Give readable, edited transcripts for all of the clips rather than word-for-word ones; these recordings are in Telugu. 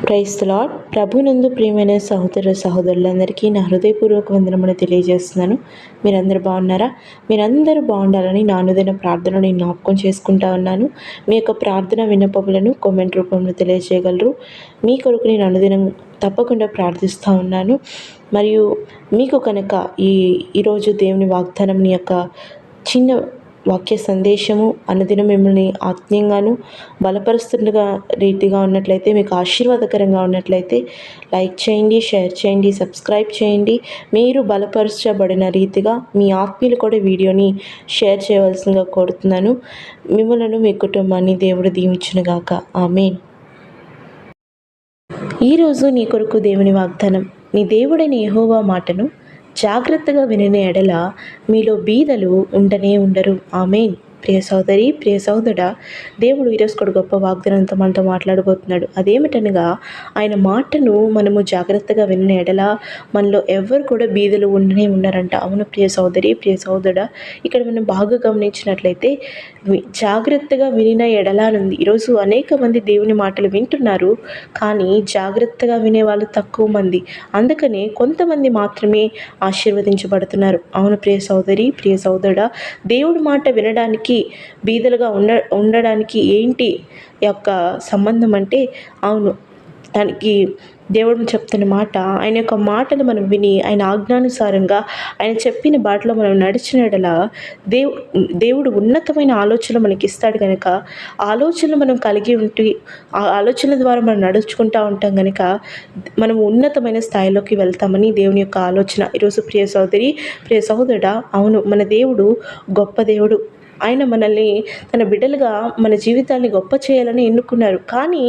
Praise the lord. ప్రభునందు ప్రియమైన సహోదర సహోదరులందరికీ నా హృదయపూర్వక వందనములు తెలియజేస్తున్నాను. మీరందరూ బాగున్నారా? మీరందరూ బాగుండాలని నా అనుదిన ప్రార్థనను నేను జ్ఞాపకం చేసుకుంటా ఉన్నాను. మీ యొక్క ప్రార్థన విన్నపములను కామెంట్ రూపంలో తెలియజేయగలరు. మీ కొరకు నేను అనుదినం తప్పకుండా ప్రార్థిస్తూ ఉన్నాను. మరియు మీకు కనుక ఈరోజు దేవుని వాగ్దానం యొక్క చిన్న వాక్య సందేశము అనుదినం మిమ్మల్ని ఆత్మీయంగాను బలపరుస్తుండగా రీతిగా ఉన్నట్లయితే, మీకు ఆశీర్వాదకరంగా ఉన్నట్లయితే లైక్ చేయండి, షేర్ చేయండి, సబ్స్క్రైబ్ చేయండి. మీరు బలపరచబడిన రీతిగా మీ ఆత్మీయులు కూడా వీడియోని షేర్ చేయవలసిందిగా కోరుతున్నాను. మిమ్మల్ని మీ కుటుంబాన్ని దేవుడు దీవించునుగాక. ఆమేన్. ఈరోజు నీ కొరకు దేవుని వాగ్దానం. నీ దేవుడైన యెహోవా మాటను జాగ్రత్తగా వినిన ఎడల మీలో బీదలు ఉండనే ఉండరు. ఆమేన్. ప్రియ సోదరి, ప్రియ సోదరుడా, దేవుడు ఈరోజు కూడా గొప్ప వాగ్దానంతో మనతో మాట్లాడబోతున్నాడు. అదేమిటనగా, ఆయన మాటను మనము జాగ్రత్తగా వినిన ఎడల మనలో ఎవరు కూడా బీదలు ఉండనే ఉండరంట. అవును ప్రియ సోదరి, ప్రియ సోదరుడా, ఇక్కడ మనం బాగా గమనించినట్లయితే జాగ్రత్తగా వినిన ఎడల ఉంది. ఈరోజు అనేక మంది దేవుని మాటలు వింటున్నారు, కానీ జాగ్రత్తగా వినే వాళ్ళు తక్కువ మంది. అందుకనే కొంతమంది మాత్రమే ఆశీర్వదించబడుతున్నారు. అవును ప్రియ సోదరి, ప్రియ సోదరుడా, దేవుడి మాట వినడానికి బీదలుగా ఉండడానికి ఏంటి యొక్క సంబంధం అంటే, అవును, దానికి దేవుడు చెప్తున్న మాట, ఆయన యొక్క మాటలు మనం విని ఆయన ఆజ్ఞానుసారంగా ఆయన చెప్పిన బాటలో మనం నడిచినడలా దేవుడు ఉన్నతమైన ఆలోచనలు మనకి ఇస్తాడు కనుక, ఆలోచనలు మనం కలిగి ఉంటే ఆ ఆలోచనల ద్వారా మనం నడుచుకుంటూ ఉంటాం కనుక మనం ఉన్నతమైన స్థాయిలోకి వెళ్తామని దేవుని యొక్క ఆలోచన. ఈరోజు ప్రియ సోదరి, ప్రియ సహోదరుడా, అవును, మన దేవుడు గొప్ప దేవుడు. ఆయన మనల్ని తన బిడ్డలుగా మన జీవితాన్ని గొప్ప చేయాలని ఎన్నుకున్నారు. కానీ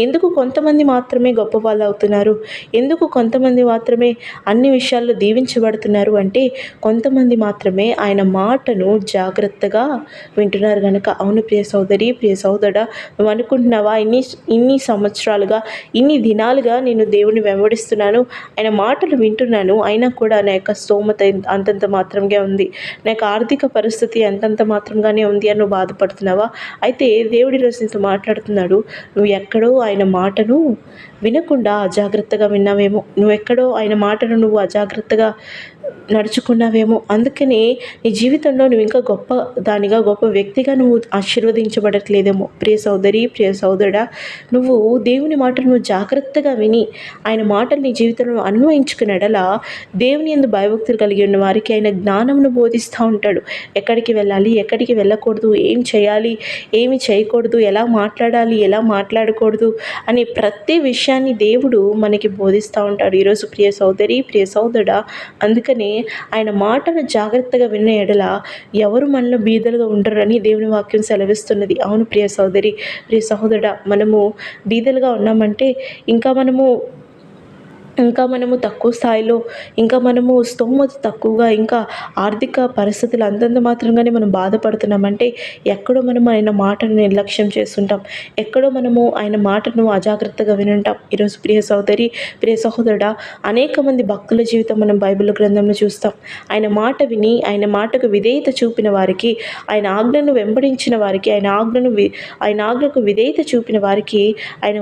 ఎందుకు కొంతమంది మాత్రమే గొప్ప వాళ్ళు అవుతున్నారు? ఎందుకు కొంతమంది మాత్రమే అన్ని విషయాల్లో దీవించబడుతున్నారు అంటే, కొంతమంది మాత్రమే ఆయన మాటను జాగ్రత్తగా వింటున్నారు కనుక. అవును ప్రియ సోదరి, ప్రియ సోదరుడా, నువ్వు అనుకుంటున్నావా, ఇన్ని సంవత్సరాలుగా, ఇన్ని దినాలుగా నేను దేవుని వెంబడిస్తున్నాను, ఆయన మాటలు వింటున్నాను, అయినా కూడా నా యొక్క స్తోమత అంతంత మాత్రంగా ఉంది, నా యొక్క ఆర్థిక పరిస్థితి అంతంత మాత్రంగానే ఉంది అని నువ్వు బాధపడుతున్నావా? అయితే దేవుడి రోజు నీతో మాట్లాడుతున్నాడు. నువ్వు ఎక్కడో ఆయన మాటను వినకుండా అజాగ్రత్తగా విన్నావేమో, నువ్వెక్కడో ఆయన మాటను నువ్వు అజాగ్రత్తగా నడుచుకున్నావేమో. అందుకనే నీ జీవితంలో నువ్వు ఇంకా గొప్ప దానిగా, గొప్ప వ్యక్తిగా నువ్వు ఆశీర్వదించబడట్లేదేమో. ప్రియ సోదరి, ప్రియ సోదరుడా, నువ్వు దేవుని మాటను నువ్వు జాగ్రత్తగా విని ఆయన మాటలు నీ జీవితంలో అన్వయించుకునేలా దేవుని యందు భయభక్తులు కలిగి ఉన్న వారికి ఆయన జ్ఞానంను బోధిస్తూ ఉంటాడు. ఎక్కడికి వెళ్ళాలి, ఎక్కడికి వెళ్ళకూడదు, ఏం చేయాలి, ఏమి చేయకూడదు, ఎలా మాట్లాడాలి, ఎలా మాట్లాడకూడదు అని ప్రతి విషయాన్ని దేవుడు మనకి బోధిస్తూ ఉంటాడు. ఈరోజు ప్రియ సోదరి, ప్రియ సోదరుడా, అందుకనే ఆయన మాటను జాగ్రత్తగా విన్న ఎడల ఎవరు మనలో బీదలుగా ఉండరని దేవుని వాక్యం సెలవిస్తున్నది. అవును ప్రియ సోదరి, ప్రియ సహోదరుడా, మనము బీదలుగా ఉన్నామంటే ఇంకా మనము తక్కువ స్థాయిలో, ఇంకా మనము స్తోమత తక్కువగా, ఇంకా ఆర్థిక పరిస్థితులు అంతంత మాత్రంగానే మనం బాధపడుతున్నామంటే, ఎక్కడో మనం ఆయన మాటను నిర్లక్ష్యం చేస్తుంటాం, ఎక్కడో మనము ఆయన మాటను అజాగ్రత్తగా వినుంటాం. ఈరోజు ప్రియ సోదరి, ప్రియ సహోదరుడా, అనేక మంది భక్తుల జీవితం మనం బైబిల్ గ్రంథంలో చూస్తాం. ఆయన మాట విని ఆయన మాటకు విధేయత చూపిన వారికి, ఆయన ఆజ్ఞను వెంబడించిన వారికి, ఆయన ఆజ్ఞకు విధేయత చూపిన వారికి ఆయన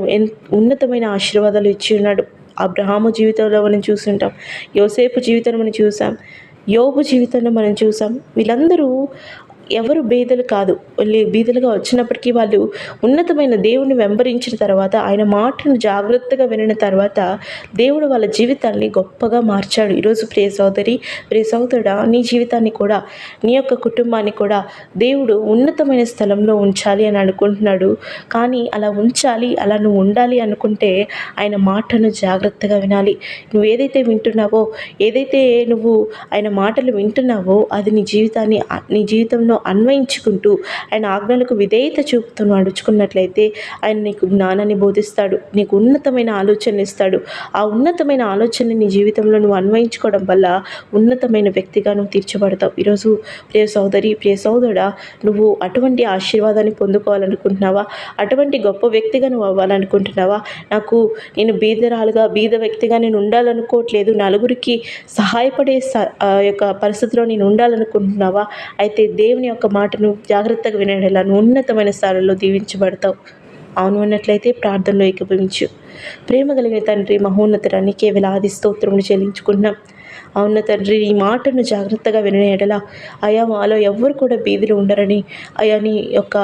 ఉన్నతమైన ఆశీర్వాదాలు ఇచ్చి ఉన్నాడు. అబ్రహాము జీవితంలో మనం చూస్తుంటాం, యోసేపు జీవితంలో మనం చూసాం, యోబు జీవితంలో మనం చూసాం. వీళ్ళందరూ ఎవరు బీదలు కాదు. వాళ్ళు బీదలుగా వచ్చినప్పటికీ వాళ్ళు ఉన్నతమైన దేవుని వెంబడించిన తర్వాత, ఆయన మాటను జాగ్రత్తగా వినిన తర్వాత దేవుడు వాళ్ళ జీవితాన్ని గొప్పగా మార్చాడు. ఈరోజు ప్రియ సోదరి, ప్రియ సోదరుడా, నీ జీవితాన్ని కూడా, నీ యొక్క కుటుంబాన్ని కూడా దేవుడు ఉన్నతమైన స్థలంలో ఉంచాలి అని అనుకుంటున్నాడు. కానీ అలా ఉంచాలి, అలా నువ్వు ఉండాలి అనుకుంటే ఆయన మాటను జాగ్రత్తగా వినాలి. నువ్వు ఏదైతే వింటున్నావో, ఏదైతే నువ్వు ఆయన మాటలు వింటున్నావో, అది నీ జీవితంలో అన్వయించుకుంటూ ఆయన ఆజ్ఞలకు విధేయత చూపుతూ నడుచుకున్నట్లయితే ఆయన నీకు జ్ఞానాన్ని బోధిస్తాడు, నీకు ఉన్నతమైన ఆలోచనలు ఇస్తాడు. ఆ ఉన్నతమైన ఆలోచనని నీ జీవితంలో నువ్వు అన్వయించుకోవడం వల్ల ఉన్నతమైన వ్యక్తిగా నువ్వు తీర్చబడతావు. ఈరోజు ప్రియ సోదరి, ప్రియ సోదరుడా, నువ్వు అటువంటి ఆశీర్వాదాన్ని పొందుకోవాలనుకుంటున్నావా? అటువంటి గొప్ప వ్యక్తిగా నువ్వు అవ్వాలనుకుంటున్నావా? నేను బీద వ్యక్తిగా నేను ఉండాలనుకోవట్లేదు, నలుగురికి సహాయపడే యొక్క పరిస్థితిలో నేను ఉండాలనుకుంటున్నావా? అయితే దేవుని యొక్క మాటను జాగ్రత్తగా వినడలా నువ్వు ఉన్నతమైన స్థానంలో దీవించబడతావు. అవును అన్నట్లయితే ప్రార్థనలో ఏకీభవించు. ప్రేమ కలిగిన తండ్రి, మహోన్నతుడా, నీకే వేలాది స్తోత్రములు చెల్లించుకుంటున్నాం. అవును తండ్రి, ఈ మాటను జాగ్రత్తగా వినే ఎడల అయా మాలో ఎవ్వరు కూడా బీదిలో ఉండరని అయా నీ యొక్క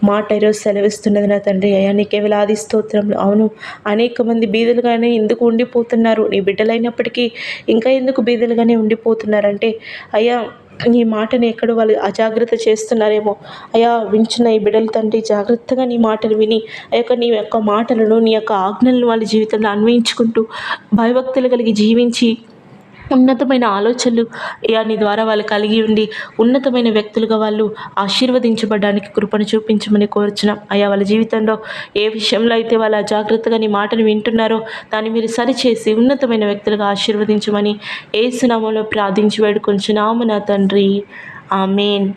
మాట ఈరోజు సెలవిస్తున్నది నా తండ్రి. అయా నీకే వేలాది స్తోత్రములు. అవును, అనేక మంది బీదలుగానే ఎందుకు ఉండిపోతున్నారు, నీ బిడ్డలైనప్పటికీ ఇంకా ఎందుకు బీదలుగానే ఉండిపోతున్నారంటే అయా నీ మాటని ఎక్కడో వాళ్ళు అజాగ్రత్త చేస్తున్నారేమో. అయా వింటున్న ఈ బిడ్డల తండ్రి, జాగ్రత్తగా నీ మాటలు విని నీ యొక్క మాటలను, నీ యొక్క ఆజ్ఞలను వాళ్ళ జీవితంలో అన్వయించుకుంటూ భయభక్తులు కలిగి జీవించి ఉన్నతమైన ఆలోచనలు నీ ద్వారా వాళ్ళు కలిగి ఉండి ఉన్నతమైన వ్యక్తులుగా వాళ్ళు ఆశీర్వదించబడడానికి కృపను చూపించమని కోరుచున్నాం. అయా వాళ్ళ జీవితంలో ఏ విషయంలో అయితే వాళ్ళు అజాగ్రత్తగా నీ మాటను వింటున్నారో దాన్ని మీరు సరిచేసి ఉన్నతమైన వ్యక్తులుగా ఆశీర్వదించమని యేసు నామములో ప్రార్థించి వేడుకొంచున్నాము నా తండ్రి. ఆమేన్.